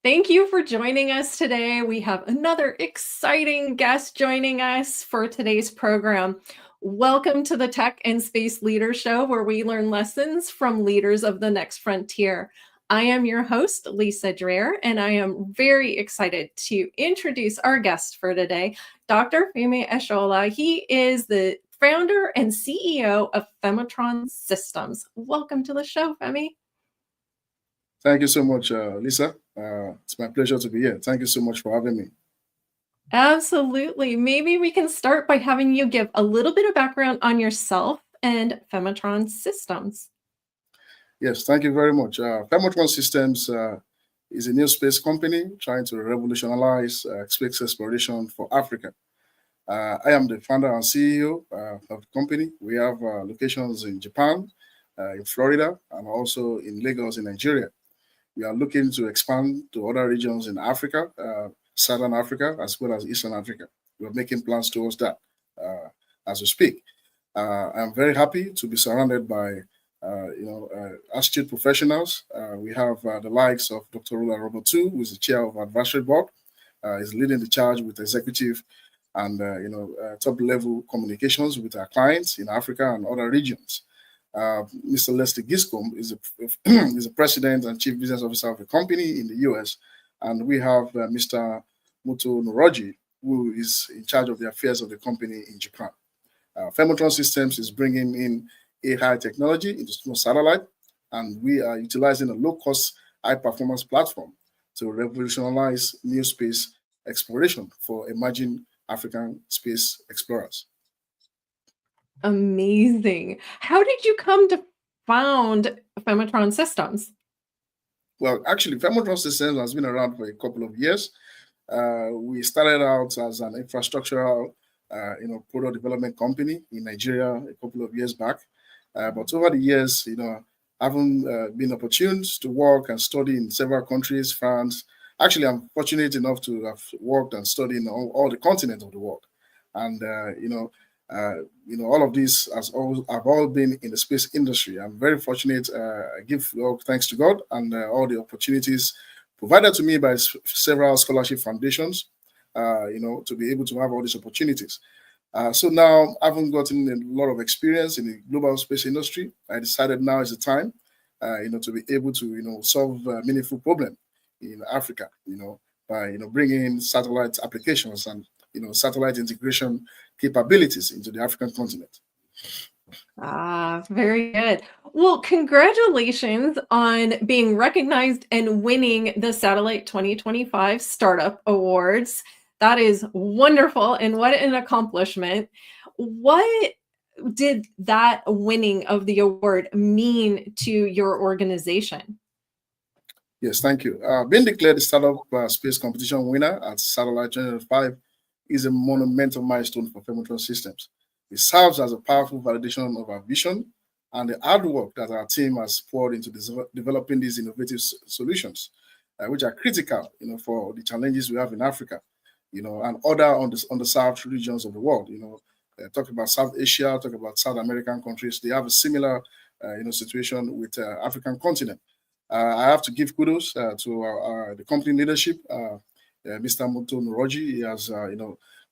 Thank you for joining us today. We have another exciting guest joining us for today's program. Welcome to the Tech and Space Leader Show, where we learn lessons from leaders of the next frontier. I am your host, Lisa Dreher, and I am very excited to introduce our guest for today, Dr. Femi Ishola. He is the founder and CEO of Phemotron Systems. Welcome to the show, Femi. Thank you so much, Lisa. It's my pleasure to be here. Thank you so much for having me. Absolutely. Maybe we can start by having you give a little bit of background on yourself and Phemotron Systems. Yes, thank you very much. Phemotron Systems is a new space company trying to revolutionize space exploration for Africa. I am the founder and CEO of the company. We have locations in Japan, in Florida, and also in Lagos in Nigeria. We are looking to expand to other regions in Africa, Southern Africa, as well as Eastern Africa. We're making plans towards that as we speak. I'm very happy to be surrounded by, astute professionals. We have the likes of Dr. Rula Robotu, who is the chair of advisory board, is leading the charge with executive and top level communications with our clients in Africa and other regions. Mr. Leslie Giscombe is the president and chief business officer of the company in the US. And we have Mr. Muto Noroji, who is in charge of the affairs of the company in Japan. Phemotron Systems is bringing in AI technology into small satellite, and we are utilizing a low-cost, high-performance platform to revolutionize new space exploration for emerging African space explorers. Amazing. How did you come to found Phemotron Systems? Well, actually, Phemotron Systems has been around for a couple of years. We started out as an infrastructural, product development company in Nigeria a couple of years back. But over the years, having been opportune to work and study in several countries, France. Actually, I'm fortunate enough to have worked and studied in all the continents of the world, and all of these have all been in the space industry. I'm very fortunate. I give all thanks to God and all the opportunities provided to me by several scholarship foundations, to be able to have all these opportunities. So now, having gotten a lot of experience in the global space industry, I decided now is the time, to be able to, solve meaningful problem in Africa, by, bringing in satellite applications and, satellite integration capabilities into the African continent. Very good. Well, congratulations on being recognized and winning the Satellite 2025 Startup Awards. That is wonderful, and what an accomplishment. What did that winning of the award mean to your organization? Yes, thank you. Being declared the Startup Space Competition winner at Satellite 2025 is a monumental milestone for Phemotron Systems. It serves as a powerful validation of our vision and the hard work that our team has poured into developing these innovative solutions, which are critical, for the challenges we have in Africa, and other on the South regions of the world. Talk about South Asia, talk about South American countries. They have a similar, situation with African continent. I have to give kudos to the company leadership. Mr. Muto Noroji, he has,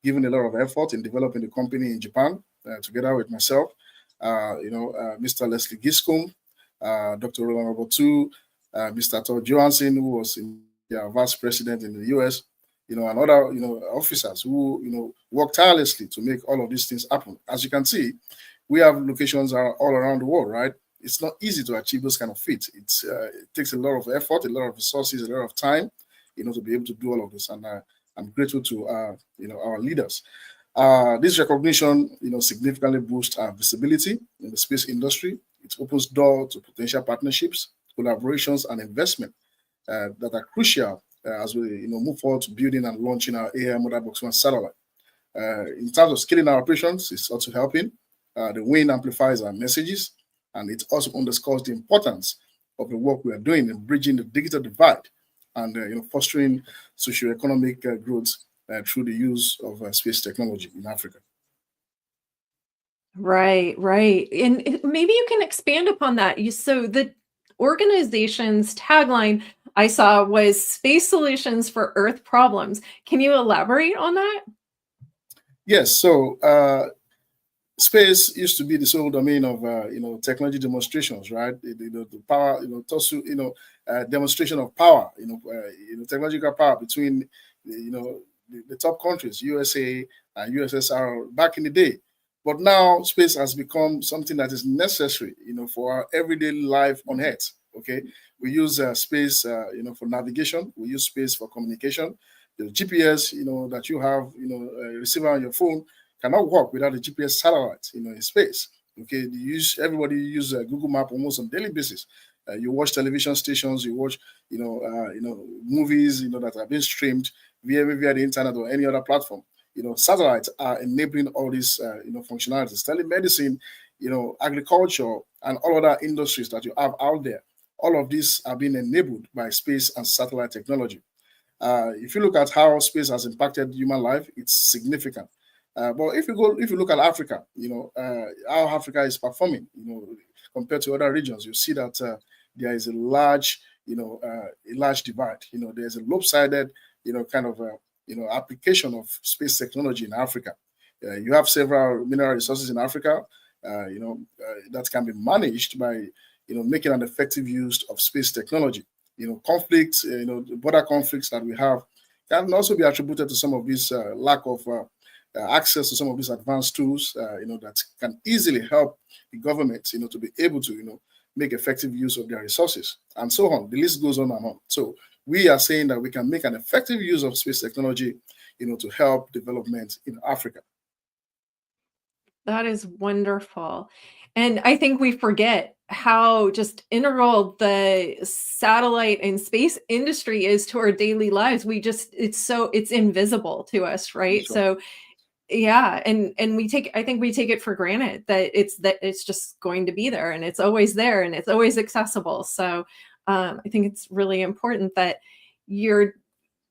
given a lot of effort in developing the company in Japan, together with myself. Mr. Leslie Giscombe, Dr. Roland Robotu, Mr. Todd Johansson, who was vice president in the US, and other, officers who, work tirelessly to make all of these things happen. As you can see, we have locations all around the world, right? It's not easy to achieve those kind of feats. It takes a lot of effort, a lot of resources, a lot of time, to be able to do all of this. And I'm grateful to, our leaders. This recognition, significantly boosts our visibility in the space industry. It opens doors to potential partnerships, collaborations, and investment that are crucial as we, move forward to building and launching our AI Mother Box 1 satellite. In terms of scaling our operations, it's also helping. The win amplifies our messages, and it also underscores the importance of the work we are doing in bridging the digital divide and fostering socioeconomic growth through the use of space technology in Africa. Right, right. And maybe you can expand upon that. So the organization's tagline, I saw was space solutions for Earth problems. Can you elaborate on that? Yes. So space used to be the sole domain of technology demonstrations, right? The power, demonstration of power, technological power between the top countries, USA and USSR back in the day. But now space has become something that is necessary, for our everyday life on Earth. Okay, we use space, for navigation. We use space for communication. The GPS, that you have, receiver on your phone cannot work without a GPS satellite, in space. Okay, everybody use Google Map almost on a daily basis. You watch television stations, you watch, movies, that are being streamed via the internet or any other platform. Satellites are enabling all these, functionalities. Telemedicine, agriculture, and all other industries that you have out there. All of these are being enabled by space and satellite technology. If you look at how space has impacted human life, it's significant. But if you look at Africa, how Africa is performing, compared to other regions, you see that there is a large divide. There's a lopsided, kind of, application of space technology in Africa. You have several mineral resources in Africa, that can be managed by, making an effective use of space technology. Conflicts, border conflicts that we have can also be attributed to some of this lack of access to some of these advanced tools, that can easily help the government, to be able to, make effective use of their resources and so on. The list goes on and on. So we are saying that we can make an effective use of space technology, to help development in Africa. That is wonderful. And I think we forget how just integral the satellite and space industry is to our daily lives. It's invisible to us, right? Sure. So yeah, and I think we take it for granted that it's just going to be there and it's always there and it's always accessible. So I think it's really important that you're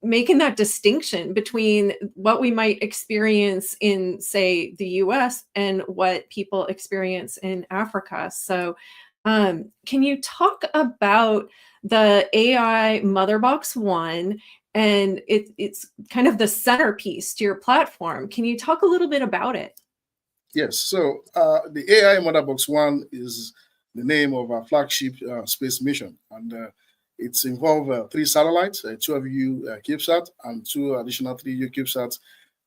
making that distinction between what we might experience in, say, the US and what people experience in Africa. So, can you talk about the AI Motherbox One? And it's kind of the centerpiece to your platform. Can you talk a little bit about it? Yes. So the AI Motherbox One is the name of our flagship space mission, and it's involved 3 satellites, a 12U CubeSat, and 2 additional 3U CubeSats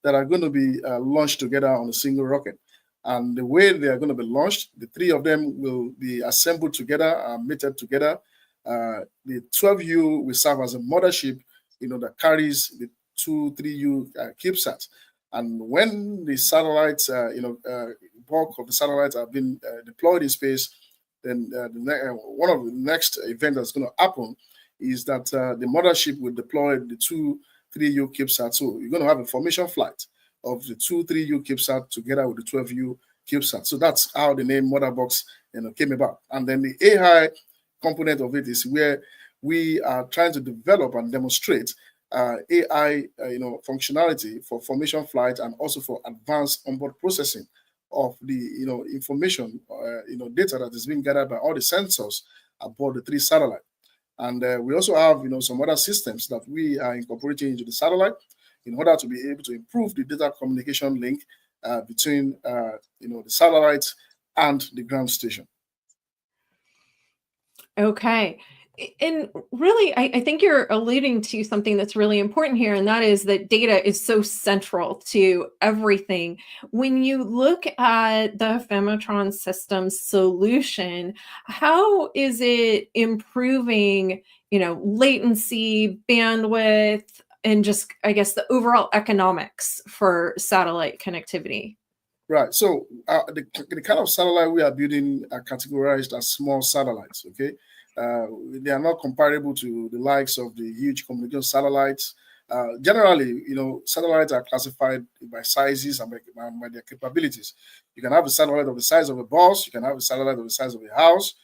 that are going to be launched together on a single rocket. And the way they are going to be launched, the 3 of them will be assembled together and mated together. The 12U will serve as a mothership, that carries the 3U CubeSats. And when the satellites, bulk of the satellites have been deployed in space, then one of the next event that's going to happen is that the mothership will deploy the 3U CubeSat. So you're going to have a formation flight of the 3U CubeSat together with the 12U CubeSat. So that's how the name Motherbox came about. And then the AI component of it is where we are trying to develop and demonstrate AI, functionality for formation flight and also for advanced onboard processing of the, information, data that is being gathered by all the sensors aboard the 3 satellites. And we also have, some other systems that we are incorporating into the satellite in order to be able to improve the data communication link between, the satellites and the ground station. Okay. And really, I think you're alluding to something that's really important here, and that is that data is so central to everything. When you look at the Phemotron Systems solution, how is it improving, latency, bandwidth, and just, I guess, the overall economics for satellite connectivity? Right. So the kind of satellite we are building are categorized as small satellites. Okay. They are not comparable to the likes of the huge communication satellites. Generally, satellites are classified by sizes and by their capabilities. You can have a satellite of the size of a bus. You can have a satellite of the size of a house.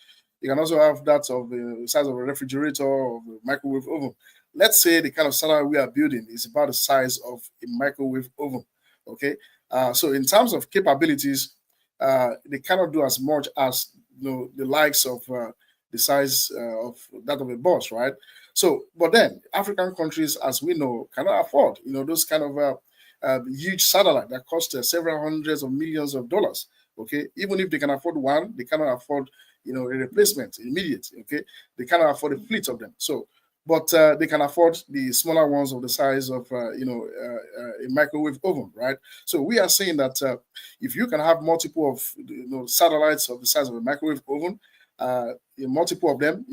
You can also have that of the size of a refrigerator or a microwave oven. Let's say the kind of satellite we are building is about the size of a microwave oven. Okay. So in terms of capabilities, they cannot do as much as the likes of the size of that of a bus, right? So, but then African countries, as we know, cannot afford, those kind of huge satellite that cost several hundreds of millions of dollars. Okay, even if they can afford one, they cannot afford, a replacement immediate. Okay, they cannot afford a fleet of them. So, but they can afford the smaller ones of the size of, a microwave oven, right? So we are saying that if you can have multiple of, satellites of the size of a microwave oven, multiple of them,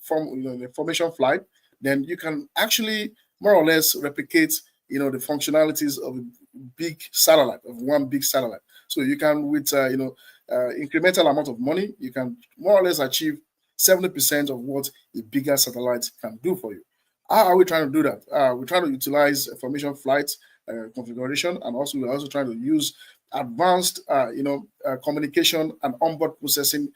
from in a formation flight, then you can actually more or less replicate, the functionalities of a big satellite, of one big satellite. So you can, with incremental amount of money, you can more or less achieve 70% of what a bigger satellite can do for you. How are we trying to do that? We're trying to utilize formation flight configuration, and also we're also trying to use advanced, communication and onboard processing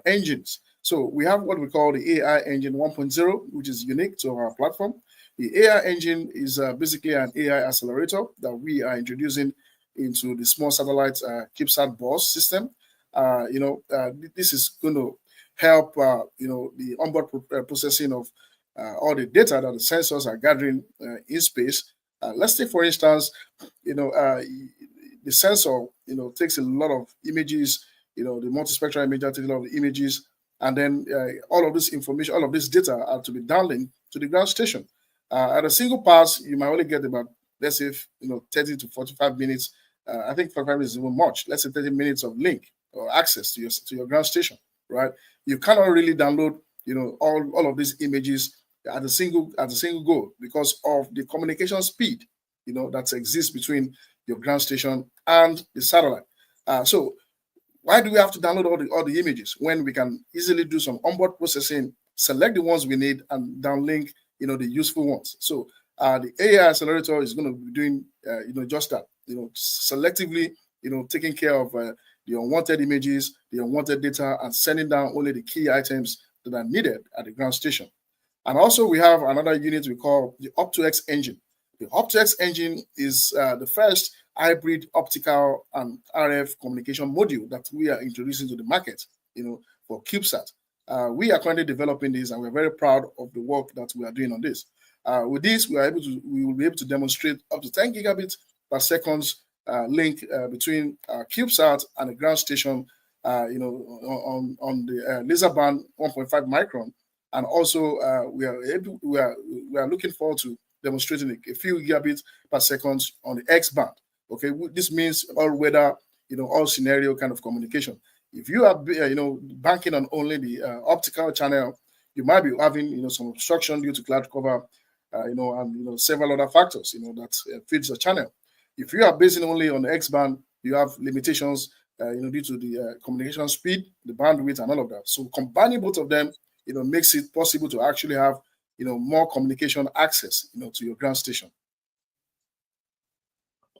engines. So we have what we call the AI engine 1.0, which is unique to our platform. The AI engine is basically an AI accelerator that we are introducing into the small satellite CubeSat bus system. This is going to help, the onboard processing of all the data that the sensors are gathering in space. Let's take, for instance, the sensor, takes a lot of images, the multispectral imager takes a lot of images, and then all of this information, all of this data are to be downlinked to the ground station. At a single pass, you might only get about, let's say, 30 to 45 minutes. I think 45 minutes is even much. Let's say 30 minutes of link or access to your ground station, right? You cannot really download, all of these images at a single go, because of the communication speed, that exists between your ground station and the satellite. So why do we have to download all the images when we can easily do some onboard processing, select the ones we need, and downlink, the useful ones? So the AI accelerator is going to be doing, just that, selectively, taking care of the unwanted images, the unwanted data, and sending down only the key items that are needed at the ground station. And also we have another unit we call the Up2X engine. The Up2X engine is the first hybrid optical and RF communication module that we are introducing to the market, for CubeSat. We are currently developing this, and we're very proud of the work that we are doing on this. With this, we will be able to demonstrate up to 10 gigabits per second link between CubeSat and the ground station, on the laser band 1.5 micron, and also we are looking forward to demonstrating a few gigabits per second on the X band. Okay, this means all weather, all scenario kind of communication. If you are, banking on only the optical channel, you might be having, some obstruction due to cloud cover, and several other factors, that feeds the channel. If you are basing only on the X band, you have limitations, due to the communication speed, the bandwidth, and all of that. So combining both of them, makes it possible to actually have, more communication access, to your ground station.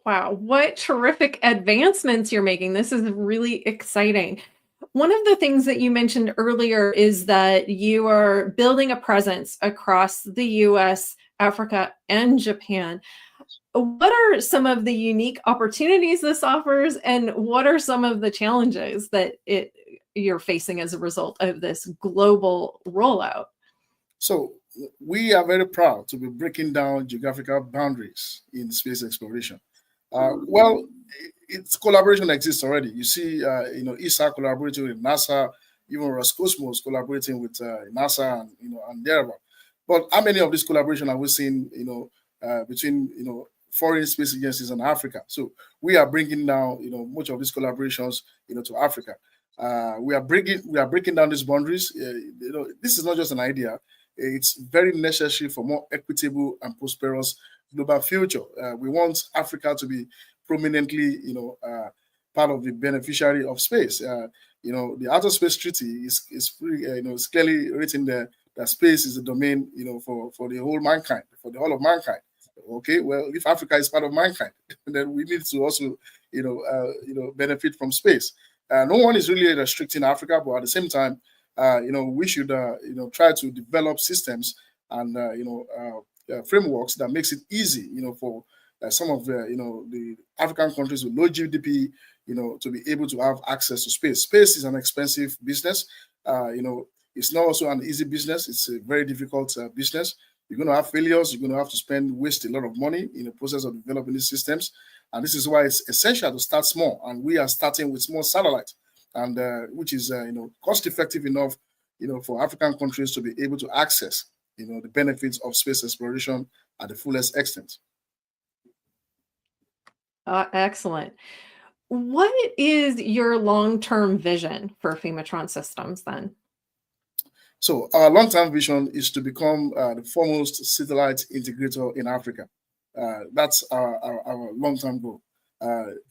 Wow, what terrific advancements you're making. This is really exciting. One of the things that you mentioned earlier is that you are building a presence across the US, Africa, and Japan. What are some of the unique opportunities this offers, and what are some of the challenges that you're facing as a result of this global rollout? So we are very proud to be breaking down geographical boundaries in space exploration. Well, its collaboration exists already. You see, ESA collaborating with NASA, even Roscosmos collaborating with NASA, and and thereabout. But how many of these collaboration have we seen, between foreign space agencies and Africa? So we are bringing now, much of these collaborations, to Africa. We are breaking down these boundaries. This is not just an idea. It's very necessary for more equitable and prosperous global future. We want Africa to be prominently, part of the beneficiary of space. The Outer Space Treaty is it's clearly written there that space is a domain, for the whole mankind, for the whole of mankind. Okay, well, if Africa is part of mankind, then we need to also, benefit from space. No one is really restricting Africa, but at the same time, we should, try to develop systems and, frameworks that makes it easy, for some of the African countries with low GDP, to be able to have access to space. Space is an expensive business. It's not also an easy business. It's a very difficult business. You're going to have failures. You're going to have to waste a lot of money in the process of developing these systems. And this is why it's essential to start small. And we are starting with small satellites, and which is cost effective enough, for African countries to be able to access, the benefits of space exploration at the fullest extent. Excellent. What is your long-term vision for Phemotron Systems then? So our long-term vision is to become the foremost satellite integrator in Africa. That's our long-term goal.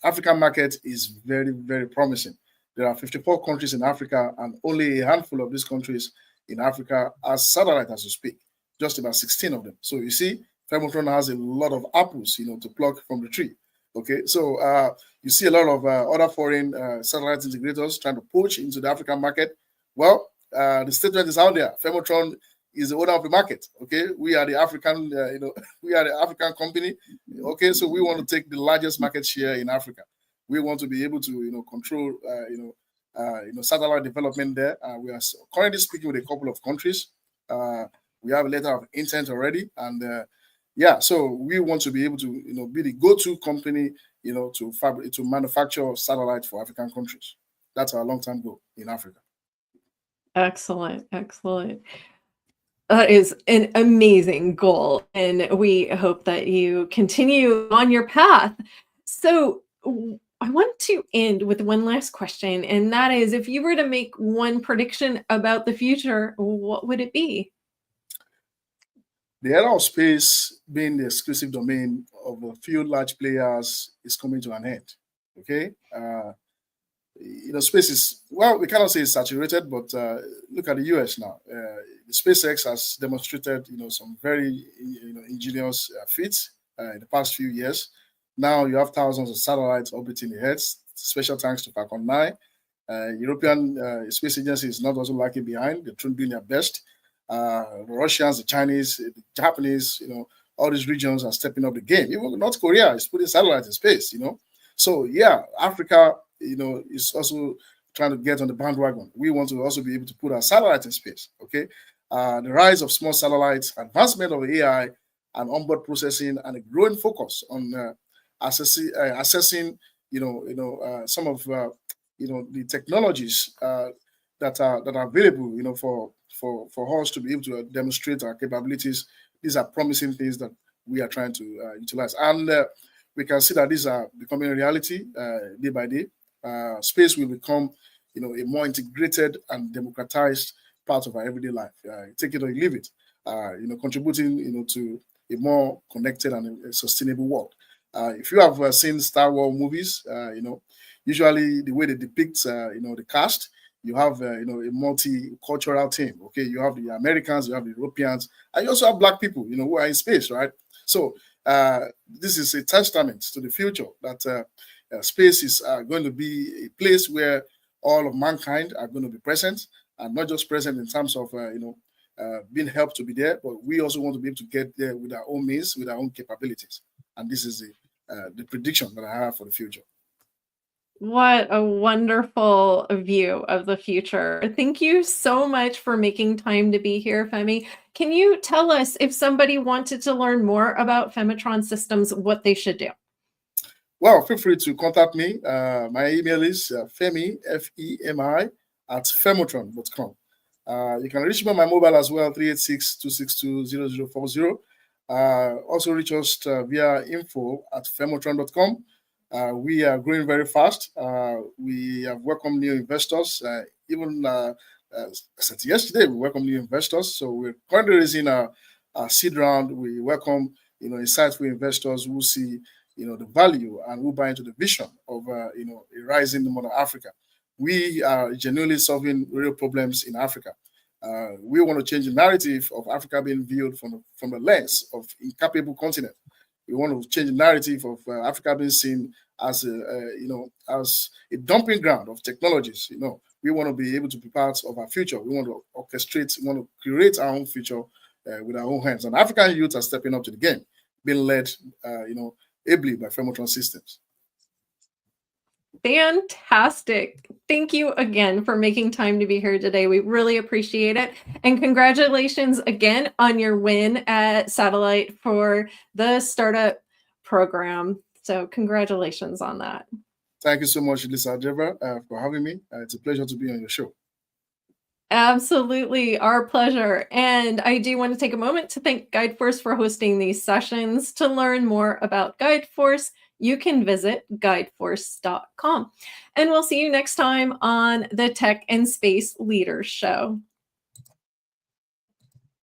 African market is very, very promising. There are 54 countries in Africa, and only a handful of these countries in Africa are satellite as we speak, just about 16 of them. So you see, Phemotron has a lot of apples, to pluck from the tree. Okay, so you see a lot of other foreign satellite integrators trying to poach into the African market. Well, the statement is out there. Phemotron is the owner of the market. Okay, we are the African, we are the African company. Okay, so we want to take the largest market share in Africa. We want to be able to, control, satellite development there. We are currently speaking with a couple of countries. We have a letter of intent already, and so we want to be able to, be the go-to company, to manufacture satellites for African countries. That's our long-term goal in Africa. Excellent, excellent. That is an amazing goal, and we hope that you continue on your path. So I want to end with one last question, and that is, if you were to make one prediction about the future, what would it be? The era of space being the exclusive domain of a few large players is coming to an end. Okay, space is, well, we cannot say it's saturated, but look at the US now. SpaceX has demonstrated, some very, ingenious feats in the past few years. Now you have thousands of satellites orbiting the Earth, special thanks to Falcon 9. European Space Agency is not also lagging behind. They're doing their best. The Russians, the Chinese, the Japanese, all these regions are stepping up the game. Even North Korea is putting satellites in space, So yeah, Africa, is also trying to get on the bandwagon. We want to also be able to put our satellites in space. Okay, the rise of small satellites, advancement of AI and onboard processing, and a growing focus on assessing, some of the technologies that are available, for us to be able to demonstrate our capabilities. These are promising things that we are trying to utilize, and we can see that these are becoming a reality day by day. Space will become, a more integrated and democratized part of our everyday life. Take it or leave it. Contributing, to a more connected and a sustainable world. If you have seen Star Wars movies, usually the way they depict, the cast, you have, a multicultural team. Okay, you have the Americans, you have the Europeans, and you also have Black people, who are in space, right? So this is a testament to the future that space is going to be a place where all of mankind are going to be present, and not just present in terms of, being helped to be there, but we also want to be able to get there with our own means, with our own capabilities. And this is the prediction that I have for the future. What a wonderful view of the future. Thank you so much for making time to be here, Femi. Can you tell us, if somebody wanted to learn more about Phemotron Systems, what they should do? Well, feel free to contact me. My email is Femi, F-E-M-I, @phemotron.com. You can reach me on my mobile as well, 386-262-0040. Also reach us via info@phemotron.com. We are growing very fast. We have welcomed new investors. Even since yesterday, we welcomed new investors. So we're currently raising a seed round. We welcome, insightful investors who see, the value and who buy into the vision of, a rising Mother Africa. We are genuinely solving real problems in Africa. We want to change the narrative of Africa being viewed from the lens of incapable continent. We want to change the narrative of Africa being seen as as a dumping ground of technologies. We want to be able to be part of our future. We want to orchestrate. We want to create our own future with our own hands. And African youth are stepping up to the game, being led, ably by Phemotron Systems. Fantastic. Thank you again for making time to be here today. We really appreciate it. And congratulations again on your win at Satellite for the startup program. So congratulations on that. Thank you so much, Lisa Dreher, for having me. It's a pleasure to be on your show. Absolutely, our pleasure. And I do want to take a moment to thank GuideForce for hosting these sessions. To learn more about GuideForce, you can visit guideforce.com. And we'll see you next time on the Tech and Space Leaders Show.